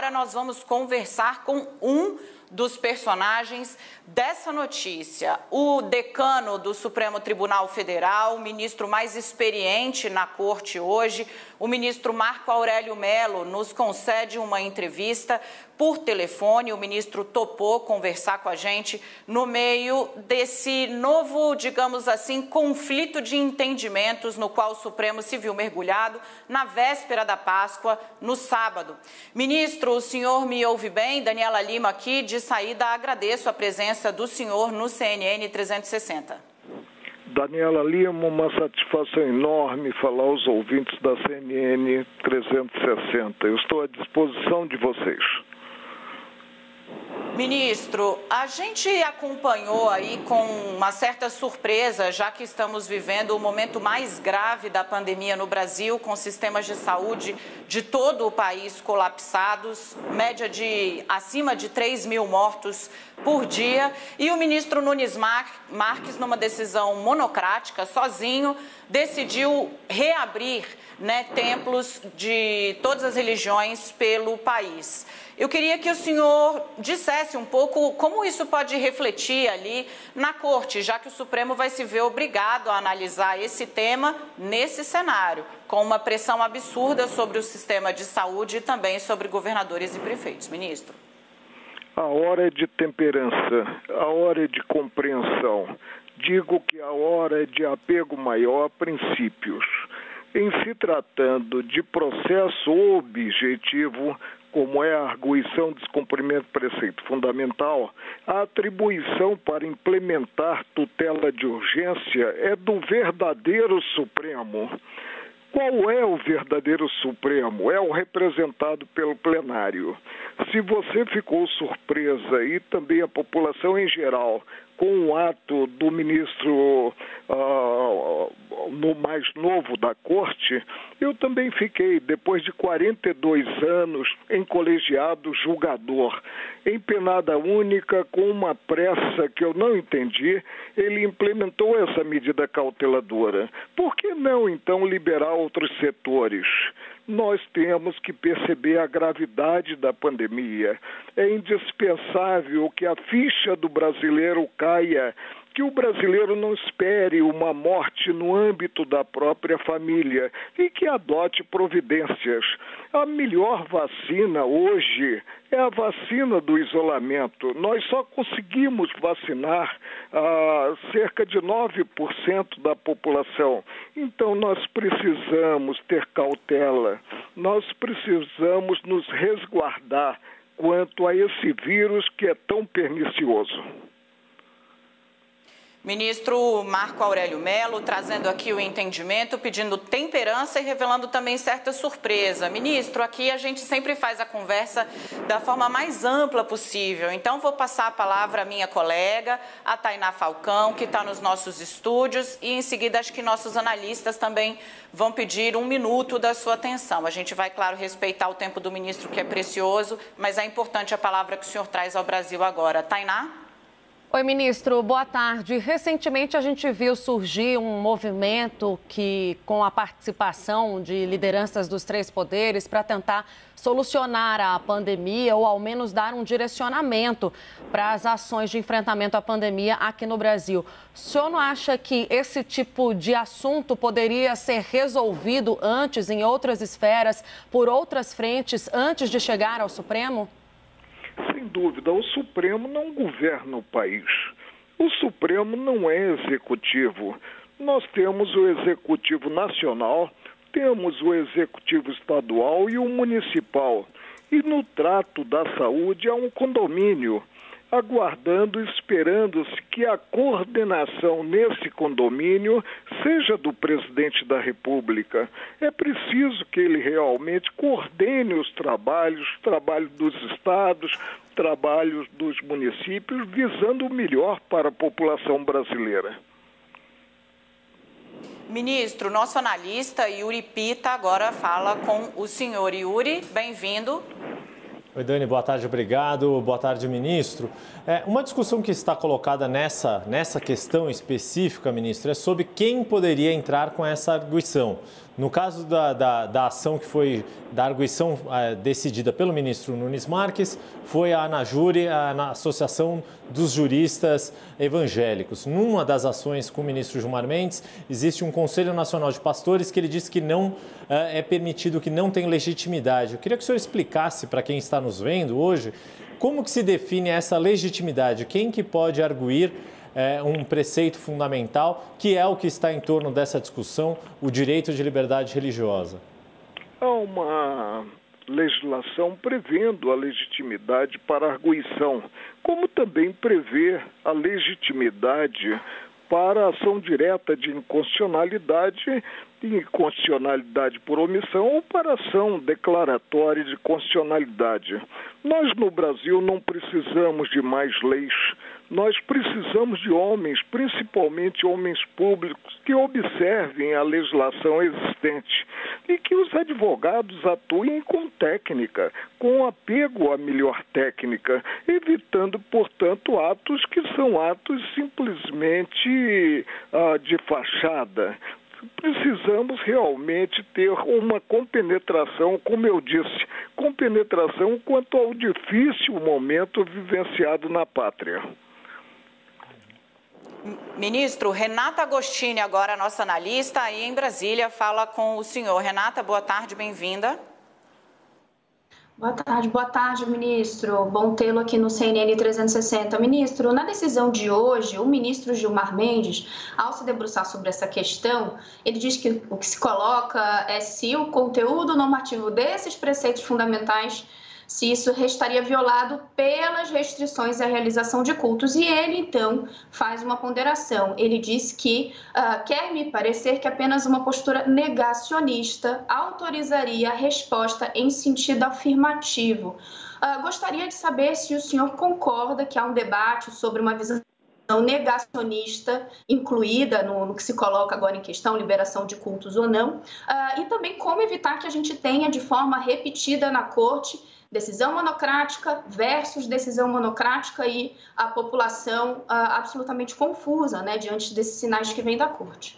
agora nós vamos conversar com um dos personagens dessa notícia. O decano do Supremo Tribunal Federal, o ministro mais experiente na corte hoje, o ministro Marco Aurélio Mello, nos concede uma entrevista por telefone. O ministro topou conversar com a gente no meio desse novo, digamos assim, conflito de entendimentos no qual o Supremo se viu mergulhado na véspera da Páscoa, no sábado. Ministro, o senhor me ouve bem? Daniela Lima aqui, de saída, agradeço a presença do senhor no CNN 360. Daniela Lima, uma satisfação enorme falar aos ouvintes da CNN 360. Eu estou à disposição de vocês. Ministro, a gente acompanhou aí com uma certa surpresa, já que estamos vivendo o momento mais grave da pandemia no Brasil, com sistemas de saúde de todo o país colapsados, média de acima de 3.000 mortos por dia, e o ministro Nunes Marques, numa decisão monocrática, sozinho, decidiu reabrir, templos de todas as religiões pelo país. Eu queria que o senhor dissesse um pouco como isso pode refletir ali na corte, já que o Supremo vai se ver obrigado a analisar esse tema nesse cenário, com uma pressão absurda sobre o sistema de saúde e também sobre governadores e prefeitos. Ministro. A hora é de temperança, a hora é de compreensão. Digo que a hora é de apego maior a princípios. Em se tratando de processo objetivo, como é a arguição de descumprimento de preceito fundamental, a atribuição para implementar tutela de urgência é do verdadeiro Supremo. Qual é o verdadeiro Supremo? É o representado pelo plenário. Se você ficou surpresa, e também a população em geral, com o ato do ministro no mais novo da corte, eu também fiquei, depois de 42 anos, em colegiado julgador, em penada única, com uma pressa que eu não entendi, ele implementou essa medida cauteladora. Por que não, então, liberar outros setores? Nós temos que perceber a gravidade da pandemia. É indispensável que a ficha do brasileiro caia, que o brasileiro não espere uma morte no âmbito da própria família e que adote providências. A melhor vacina hoje é a vacina do isolamento. Nós só conseguimos vacinar cerca de 9% da população. Então nós precisamos ter cautela, nós precisamos nos resguardar quanto a esse vírus que é tão pernicioso. Ministro Marco Aurélio Mello, trazendo aqui o entendimento, pedindo temperança e revelando também certa surpresa. Ministro, aqui a gente sempre faz a conversa da forma mais ampla possível. Então, vou passar a palavra à minha colega, a Tainá Falcão, que está nos nossos estúdios, e em seguida acho que nossos analistas também vão pedir 1 minuto da sua atenção. A gente vai, claro, respeitar o tempo do ministro, que é precioso, mas é importante a palavra que o senhor traz ao Brasil agora. Tainá? Oi, ministro, boa tarde. Recentemente a gente viu surgir um movimento com a participação de lideranças dos 3 poderes para tentar solucionar a pandemia ou ao menos dar um direcionamento para as ações de enfrentamento à pandemia aqui no Brasil. O senhor não acha que esse tipo de assunto poderia ser resolvido antes, em outras esferas, por outras frentes, antes de chegar ao Supremo? Sem dúvida, o Supremo não governa o país. O Supremo não é executivo. Nós temos o executivo nacional, temos o executivo estadual e o municipal. E no trato da saúde há um condomínio, aguardando e esperando-se que a coordenação nesse condomínio seja do presidente da República. É preciso que ele realmente coordene os trabalhos dos estados, trabalhos dos municípios, visando o melhor para a população brasileira. Ministro, nosso analista Yuri Pita agora fala com o senhor. Yuri, bem-vindo. Oi, Dani, boa tarde, obrigado. Boa tarde, ministro. Uma discussão que está colocada nessa questão específica, ministro, é sobre quem poderia entrar com essa arguição. No caso da ação que foi, da arguição decidida pelo ministro Nunes Marques, foi a ANAJURE, a Associação dos Juristas Evangélicos. Numa das ações com o ministro Gilmar Mendes, existe um Conselho Nacional de Pastores que ele disse que não é permitido, que não tem legitimidade. Eu queria que o senhor explicasse para quem está nos vendo hoje como que se define essa legitimidade, quem que pode arguir um preceito fundamental, que é o que está em torno dessa discussão, o direito de liberdade religiosa. Há uma legislação prevendo a legitimidade para a arguição, como também prevê a legitimidade para a ação direta de inconstitucionalidade por omissão ou para ação declaratória de constitucionalidade. Nós, no Brasil, não precisamos de mais leis. Nós precisamos de homens, principalmente homens públicos, que observem a legislação existente e que os advogados atuem com técnica, com apego à melhor técnica, evitando, portanto, atos que são atos simplesmente de fachada. Precisamos realmente ter uma compenetração, como eu disse, compenetração quanto ao difícil momento vivenciado na pátria. Ministro, Renata Agostini, agora nossa analista aí em Brasília, fala com o senhor. Renata, boa tarde, bem-vinda. Boa tarde, ministro. Bom tê-lo aqui no CNN 360. Ministro, na decisão de hoje, o ministro Gilmar Mendes, ao se debruçar sobre essa questão, ele diz que o que se coloca é se o conteúdo normativo desses preceitos fundamentais, se isso estaria violado pelas restrições à realização de cultos. E ele, então, faz uma ponderação. Ele diz que quer me parecer que apenas uma postura negacionista autorizaria a resposta em sentido afirmativo. Gostaria de saber se o senhor concorda que há um debate sobre uma visão negacionista incluída no que se coloca agora em questão, liberação de cultos ou não, e também como evitar que a gente tenha de forma repetida na corte decisão monocrática versus decisão monocrática e a população absolutamente confusa, né, diante desses sinais que vêm da corte.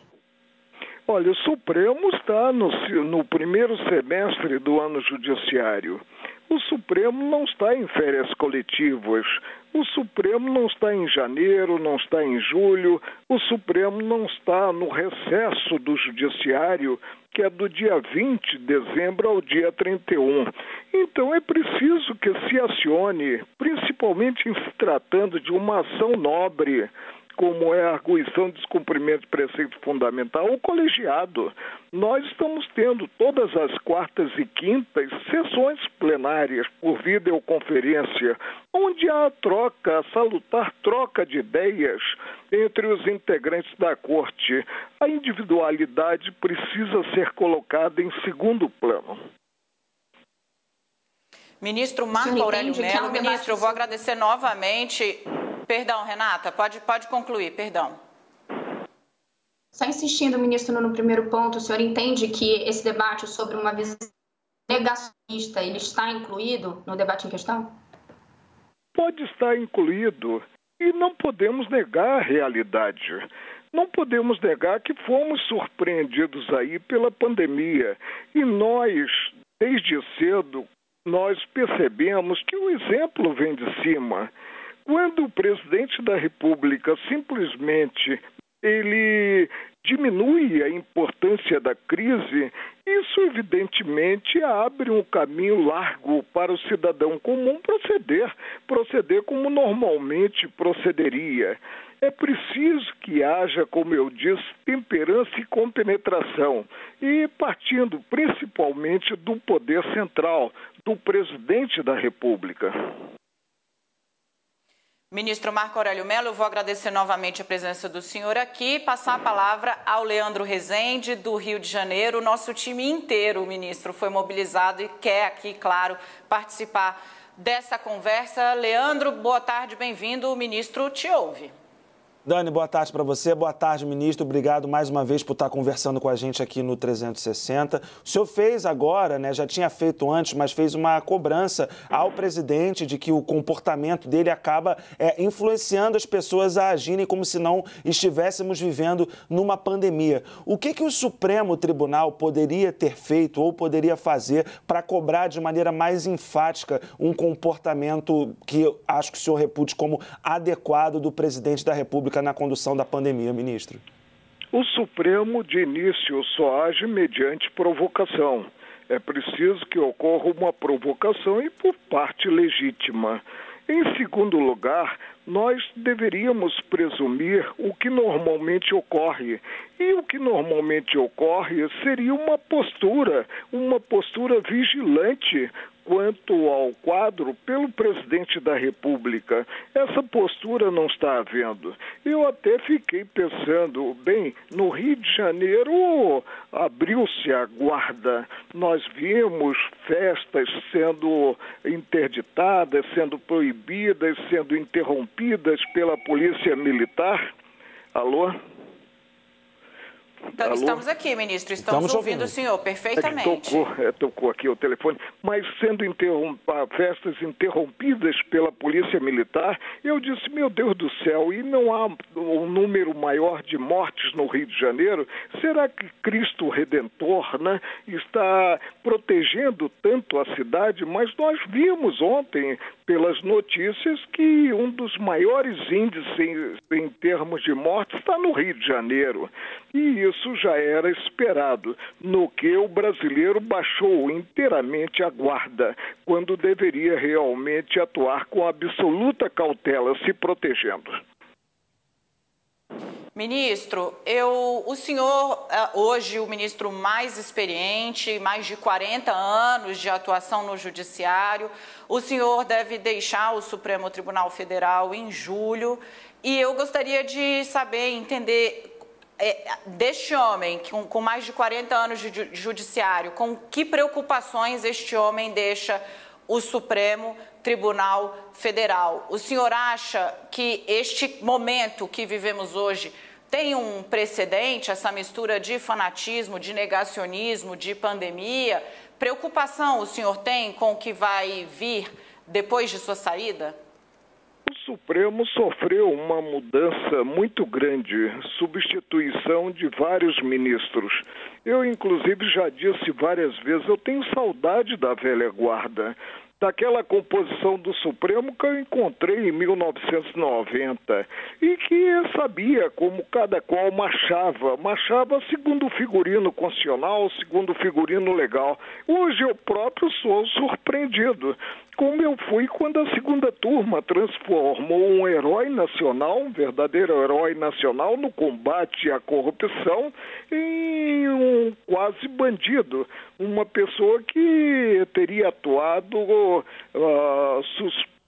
Olha, o Supremo está no primeiro semestre do ano judiciário. O Supremo não está em férias coletivas. O Supremo não está em janeiro, não está em julho. O Supremo não está no recesso do judiciário, que é do dia 20 de dezembro ao dia 31. Então é preciso que se acione, principalmente em se tratando de uma ação nobre, como é a arguição de descumprimento de preceito fundamental, o colegiado. Nós estamos tendo todas as quartas e quintas sessões plenárias por videoconferência, onde há a salutar troca de ideias entre os integrantes da Corte. A individualidade precisa ser colocada em segundo plano. Ministro Marco Aurélio Mello, ministro, eu vou agradecer novamente. Perdão, Renata, pode concluir, perdão. Só insistindo, ministro, no primeiro ponto, o senhor entende que esse debate sobre uma visão negacionista, ele está incluído no debate em questão? Pode estar incluído e não podemos negar a realidade. Não podemos negar que fomos surpreendidos aí pela pandemia e nós, desde cedo, nós percebemos que o exemplo vem de cima. Quando o presidente da República simplesmente ele diminui a importância da crise, isso evidentemente abre um caminho largo para o cidadão comum proceder como normalmente procederia. É preciso que haja, como eu disse, temperança e compenetração, e partindo principalmente do poder central, do presidente da República. Ministro Marco Aurélio Mello, eu vou agradecer novamente a presença do senhor aqui, passar a palavra ao Leandro Rezende, do Rio de Janeiro. O nosso time inteiro, ministro, foi mobilizado e quer aqui, claro, participar dessa conversa. Leandro, boa tarde, bem-vindo. O ministro te ouve. Dani, boa tarde para você. Boa tarde, ministro. Obrigado mais uma vez por estar conversando com a gente aqui no 360. O senhor fez agora, né, já tinha feito antes, mas fez uma cobrança ao presidente de que o comportamento dele acaba influenciando as pessoas a agirem como se não estivéssemos vivendo numa pandemia. O que o Supremo Tribunal poderia ter feito ou poderia fazer para cobrar de maneira mais enfática um comportamento que eu acho que o senhor repude como adequado do presidente da República na condução da pandemia, ministro? O Supremo, de início, só age mediante provocação. É preciso que ocorra uma provocação e por parte legítima. Em segundo lugar, nós deveríamos presumir o que normalmente ocorre. E o que normalmente ocorre seria uma postura vigilante quanto ao quadro pelo presidente da República. Essa postura não está havendo. Eu até fiquei pensando, bem, no Rio de Janeiro abriu-se a guarda. Nós vimos festas sendo interditadas, sendo proibidas, sendo interrompidas pela Polícia Militar. Alô? Então, estamos aqui, ministro. Estamos ouvindo o senhor perfeitamente. Tocou aqui o telefone. Mas sendo festas interrompidas pela Polícia Militar, eu disse, meu Deus do céu, e não há um número maior de mortes no Rio de Janeiro? Será que Cristo Redentor, né, está protegendo tanto a cidade? Mas nós vimos ontem, pelas notícias, que um dos maiores índices em termos de mortes está no Rio de Janeiro. E isso já era esperado, no que o brasileiro baixou inteiramente a guarda, quando deveria realmente atuar com absoluta cautela, se protegendo. Ministro, o senhor, hoje, o ministro mais experiente, mais de 40 anos de atuação no judiciário, o senhor deve deixar o Supremo Tribunal Federal em julho, e eu gostaria de saber, entender deste homem, com mais de 40 anos de judiciário, com que preocupações este homem deixa o Supremo Tribunal Federal. O senhor acha que este momento que vivemos hoje tem um precedente, essa mistura de fanatismo, de negacionismo, de pandemia? Preocupação o senhor tem com o que vai vir depois de sua saída? O Supremo sofreu uma mudança muito grande, substituição de vários ministros. Eu, inclusive, já disse várias vezes, eu tenho saudade da velha guarda, daquela composição do Supremo que eu encontrei em 1990 e que sabia como cada qual marchava segundo o figurino constitucional, segundo o figurino legal. Hoje eu próprio sou surpreendido, como eu fui quando a segunda turma transformou um herói nacional, um verdadeiro herói nacional no combate à corrupção, em um quase bandido, uma pessoa que teria atuado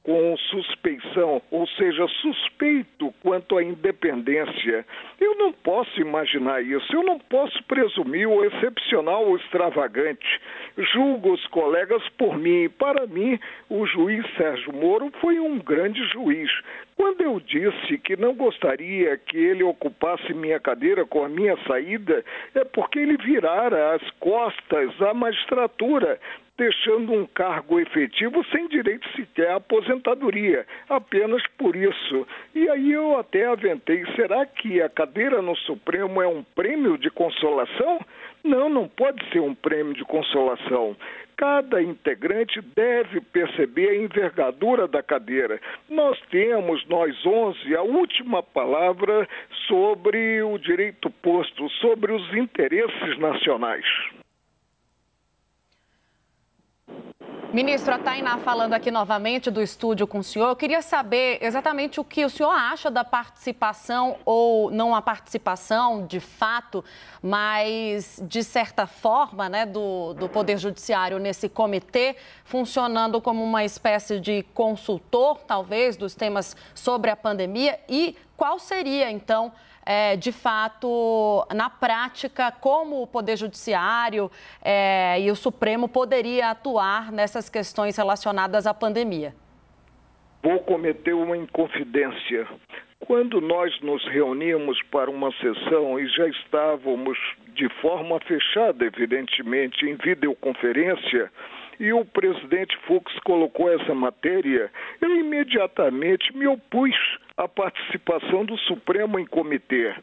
com suspeição, ou seja, suspeito quanto à independência. Eu não posso imaginar isso, eu não posso presumir o excepcional, o extravagante. Julgo os colegas por mim. Para mim, o juiz Sérgio Moro foi um grande juiz. Quando eu disse que não gostaria que ele ocupasse minha cadeira com a minha saída, é porque ele virara as costas à magistratura, deixando um cargo efetivo sem direito sequer à aposentadoria, apenas por isso. E aí eu até aventei, será que a cadeira no Supremo é um prêmio de consolação? Não, não pode ser um prêmio de consolação. Cada integrante deve perceber a envergadura da cadeira. Nós 11, a última palavra sobre o direito posto, sobre os interesses nacionais. Ministro, a Tainá falando aqui novamente do estúdio com o senhor. Eu queria saber exatamente o que o senhor acha da participação ou não a participação, de fato, mas de certa forma, né, do Poder Judiciário nesse comitê, funcionando como uma espécie de consultor, talvez, dos temas sobre a pandemia. E qual seria, então, de fato, na prática, como o Poder Judiciário e o Supremo poderia atuar nessas questões relacionadas à pandemia? Vou cometer uma inconfidência. quando nós nos reunimos para uma sessão e já estávamos de forma fechada, evidentemente, em videoconferência, e o presidente Fux colocou essa matéria, eu imediatamente me opus à participação do Supremo em comitê.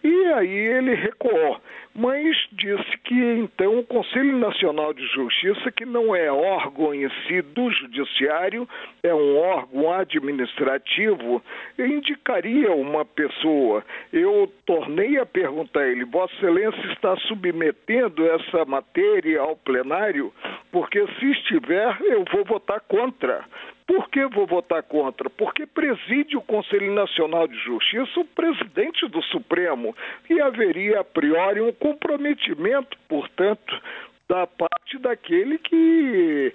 E aí ele recuou, mas disse que então o Conselho Nacional de Justiça, que não é órgão em si do Judiciário, é um órgão administrativo, indicaria uma pessoa. Eu tornei a perguntar a ele: Vossa Excelência está submetendo essa matéria ao plenário? Porque se estiver, eu vou votar contra. Por que vou votar contra? Porque preside o Conselho Nacional de Justiça o presidente do Supremo e haveria, a priori, um comprometimento, portanto, da parte daquele que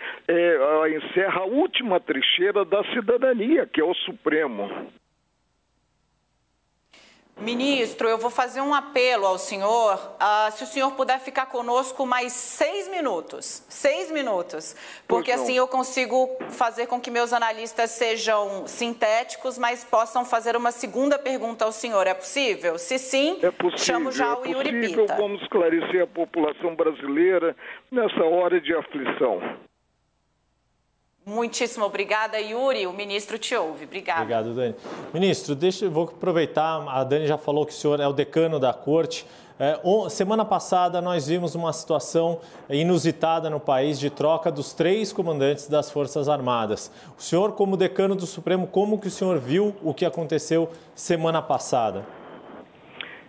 encerra a última trincheira da cidadania, que é o Supremo. Ministro, eu vou fazer um apelo ao senhor, se o senhor puder ficar conosco mais 6 minutos, porque assim eu consigo fazer com que meus analistas sejam sintéticos, mas possam fazer uma segunda pergunta ao senhor. É possível? Se sim, chamo já o Yuri Pita. Vamos esclarecer a população brasileira nessa hora de aflição. Muitíssimo obrigada, Yuri. O ministro te ouve. Obrigada. Obrigado, Dani. Ministro, vou aproveitar, a Dani já falou que o senhor é o decano da Corte. Semana passada nós vimos uma situação inusitada no país de troca dos 3 comandantes das Forças Armadas. O senhor, como decano do Supremo, como que o senhor viu o que aconteceu semana passada?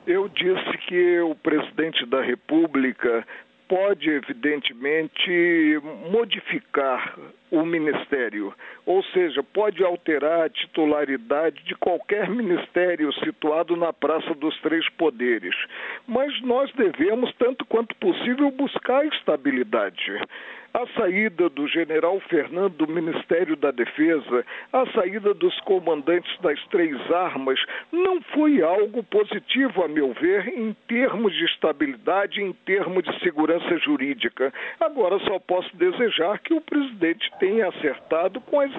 Eu disse que o presidente da República pode, evidentemente, modificar o ministério, ou seja, pode alterar a titularidade de qualquer ministério situado na Praça dos Três Poderes. Mas nós devemos, tanto quanto possível, buscar a estabilidade. A saída do general Fernando do Ministério da Defesa, a saída dos comandantes das 3 armas, não foi algo positivo, a meu ver, em termos de estabilidade, em termos de segurança jurídica. Agora, só posso desejar que o presidente tenha acertado com as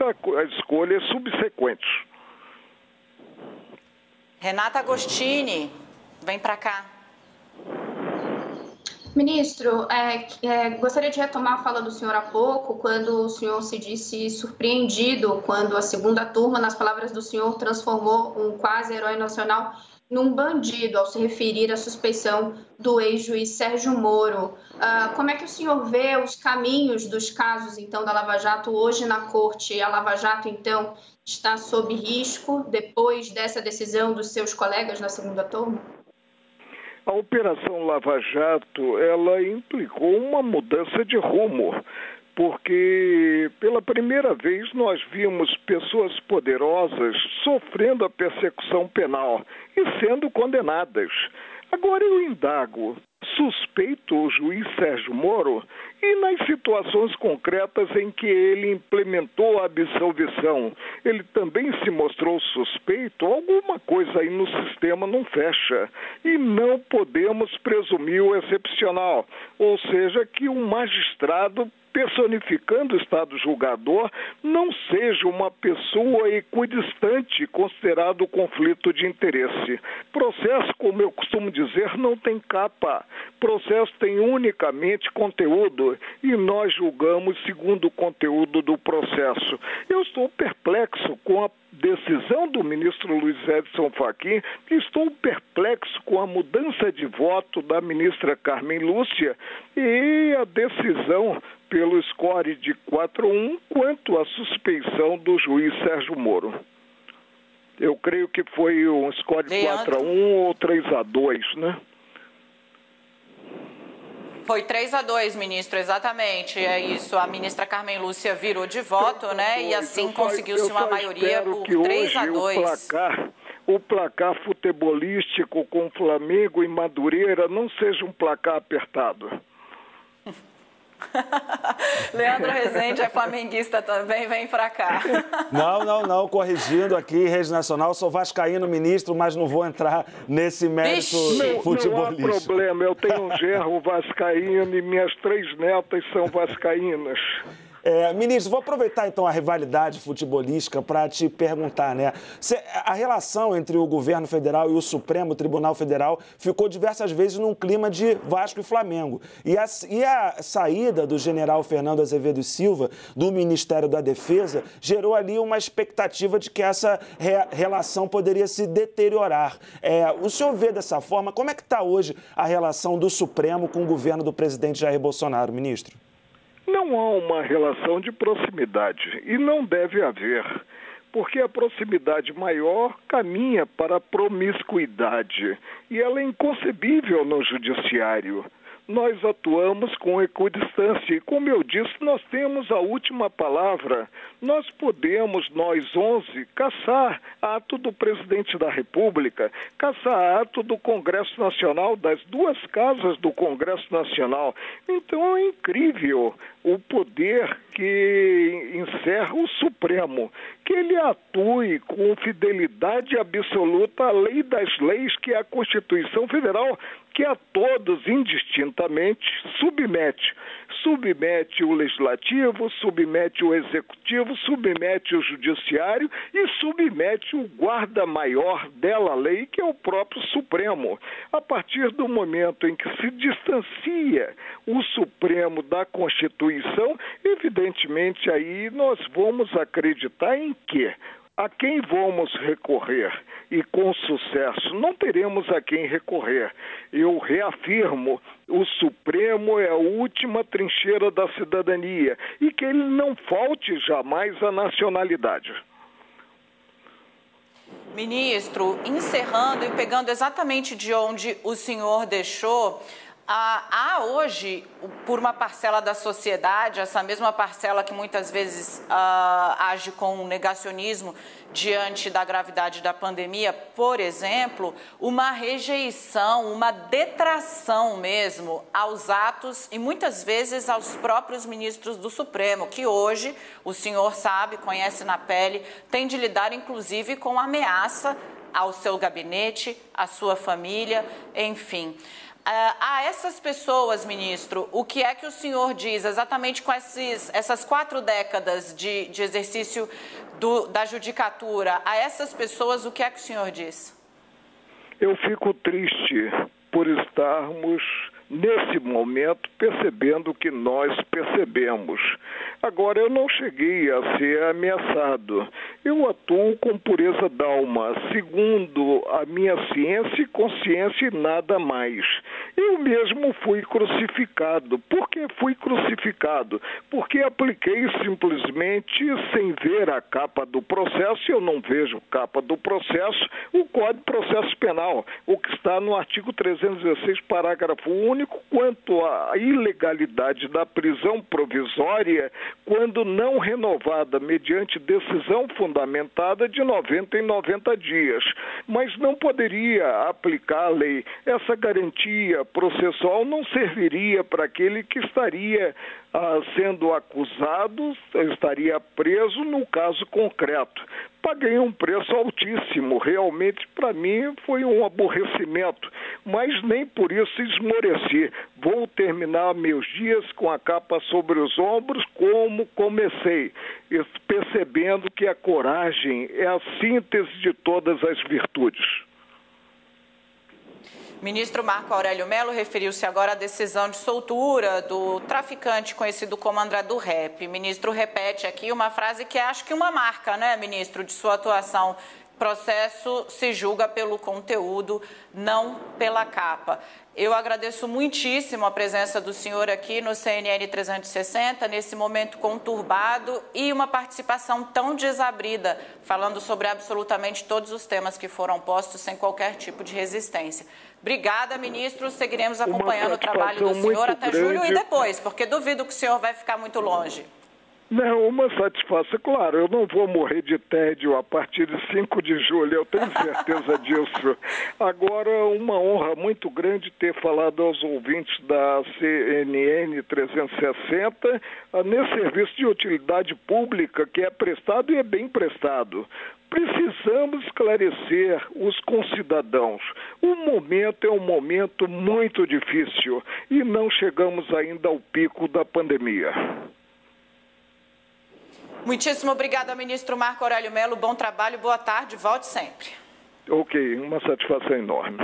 escolhas subsequentes. Renata Agostini, vem para cá. Ministro, gostaria de retomar a fala do senhor há pouco, quando o senhor se disse surpreendido quando a segunda turma, nas palavras do senhor, transformou um quase herói nacional num bandido, ao se referir à suspeição do ex-juiz Sérgio Moro. Como é que o senhor vê os caminhos dos casos, então, da Lava Jato hoje na Corte? A Lava Jato, então, está sob risco depois dessa decisão dos seus colegas na segunda turma? A Operação Lava Jato, ela implicou uma mudança de rumo, porque pela primeira vez nós vimos pessoas poderosas sofrendo a persecução penal e sendo condenadas. Agora eu indago, suspeito o juiz Sérgio Moro e nas situações concretas em que ele implementou a absolvição, ele também se mostrou suspeito, alguma coisa aí no sistema não fecha. E não podemos presumir o excepcional, ou seja, que um magistrado personificando o Estado julgador, não seja uma pessoa equidistante considerado conflito de interesse. Processo, como eu costumo dizer, não tem capa. Processo tem unicamente conteúdo e nós julgamos segundo o conteúdo do processo. Eu estou perplexo com a decisão do ministro Luiz Edson Fachin, estou perplexo com a mudança de voto da ministra Carmen Lúcia e a decisão pelo score de 4-1 quanto à suspeição do juiz Sérgio Moro. Eu creio que foi um score de 4-1 ou 3-2, né? Foi 3-2, ministro, exatamente. É isso. A ministra Carmen Lúcia virou de voto, né? E assim conseguiu-se uma maioria por 3-2. O placar futebolístico com Flamengo e Madureira não seja um placar apertado. Leandro Rezende é flamenguista também, vem pra cá. Não, corrigindo aqui, Rede Nacional, sou vascaíno, ministro, mas não vou entrar nesse mérito futebolístico. Não há problema, eu tenho um genro vascaíno e minhas 3 netas são vascaínas. Ministro, vou aproveitar então a rivalidade futebolística para te perguntar, né? A relação entre o governo federal e o Supremo Tribunal Federal ficou diversas vezes num clima de Vasco e Flamengo. E a saída do general Fernando Azevedo Silva do Ministério da Defesa gerou ali uma expectativa de que essa relação poderia se deteriorar. O senhor vê dessa forma? Como é que está hoje a relação do Supremo com o governo do presidente Jair Bolsonaro, ministro? Não há uma relação de proximidade e não deve haver, porque a proximidade maior caminha para a promiscuidade e ela é inconcebível no judiciário. Nós atuamos com equidistância e, como eu disse, nós temos a última palavra. Nós podemos, nós 11, caçar ato do presidente da República, caçar ato do Congresso Nacional, das duas casas do Congresso Nacional. Então é incrível o poder que encerra o Supremo, que ele atue com fidelidade absoluta à lei das leis, que é a Constituição Federal, que a todos indistintamente submete o Legislativo, submete o Executivo, submete o Judiciário e submete o guarda-maior dela lei, que é o próprio Supremo. A partir do momento em que se distancia o Supremo da Constituição, evidentemente aí nós vamos acreditar em quê? A quem vamos recorrer? E com sucesso, não teremos a quem recorrer. Eu reafirmo, o Supremo é a última trincheira da cidadania e que ele não falte jamais à nacionalidade. Ministro, encerrando e pegando exatamente de onde o senhor deixou, há hoje, por uma parcela da sociedade, essa mesma parcela que muitas vezes age com um negacionismo diante da gravidade da pandemia, por exemplo, uma rejeição, uma detração mesmo aos atos e muitas vezes aos próprios ministros do Supremo, que hoje, o senhor sabe, conhece na pele, tem de lidar inclusive com ameaça ao seu gabinete, à sua família, enfim. A essas pessoas, ministro, o que é que o senhor diz exatamente com essas 4 décadas de exercício da judicatura? A essas pessoas, o que é que o senhor diz? Eu fico triste por estarmos, nesse momento, percebendo o que nós percebemos. Agora, eu não cheguei a ser ameaçado. Eu atuo com pureza d'alma, segundo a minha ciência e consciência e nada mais. Eu mesmo fui crucificado. Por que fui crucificado? Porque apliquei simplesmente, sem ver a capa do processo, eu não vejo capa do processo, o Código de Processo Penal, o que está no artigo 316, parágrafo único, quanto à ilegalidade da prisão provisória, quando não renovada mediante decisão fundamentada de 90 em 90 dias. Mas não poderia aplicar a lei. Essa garantia processual não serviria para aquele que estaria sendo acusado, estaria preso no caso concreto. Paguei um preço altíssimo, realmente para mim foi um aborrecimento, mas nem por isso esmoreci. Vou terminar meus dias com a capa sobre os ombros como comecei, percebendo que a coragem é a síntese de todas as virtudes. Ministro Marco Aurélio Mello referiu-se agora à decisão de soltura do traficante conhecido como André do Rap. O ministro repete aqui uma frase que é, acho que uma marca, né, ministro, de sua atuação. Processo se julga pelo conteúdo, não pela capa. Eu agradeço muitíssimo a presença do senhor aqui no CNN 360, nesse momento conturbado e uma participação tão desabrida, falando sobre absolutamente todos os temas que foram postos sem qualquer tipo de resistência. Obrigada, ministro. Seguiremos acompanhando o trabalho do senhor até julho e depois, porque duvido que o senhor vai ficar muito longe. Não, uma satisfação, claro, eu não vou morrer de tédio a partir de 5 de julho, eu tenho certeza disso. Agora, uma honra muito grande ter falado aos ouvintes da CNN 360 nesse serviço de utilidade pública que é prestado e é bem prestado. Precisamos esclarecer os concidadãos. O momento é um momento muito difícil e não chegamos ainda ao pico da pandemia. Muitíssimo obrigada, ministro Marco Aurélio Mello. Bom trabalho, boa tarde, volte sempre. Ok, uma satisfação enorme.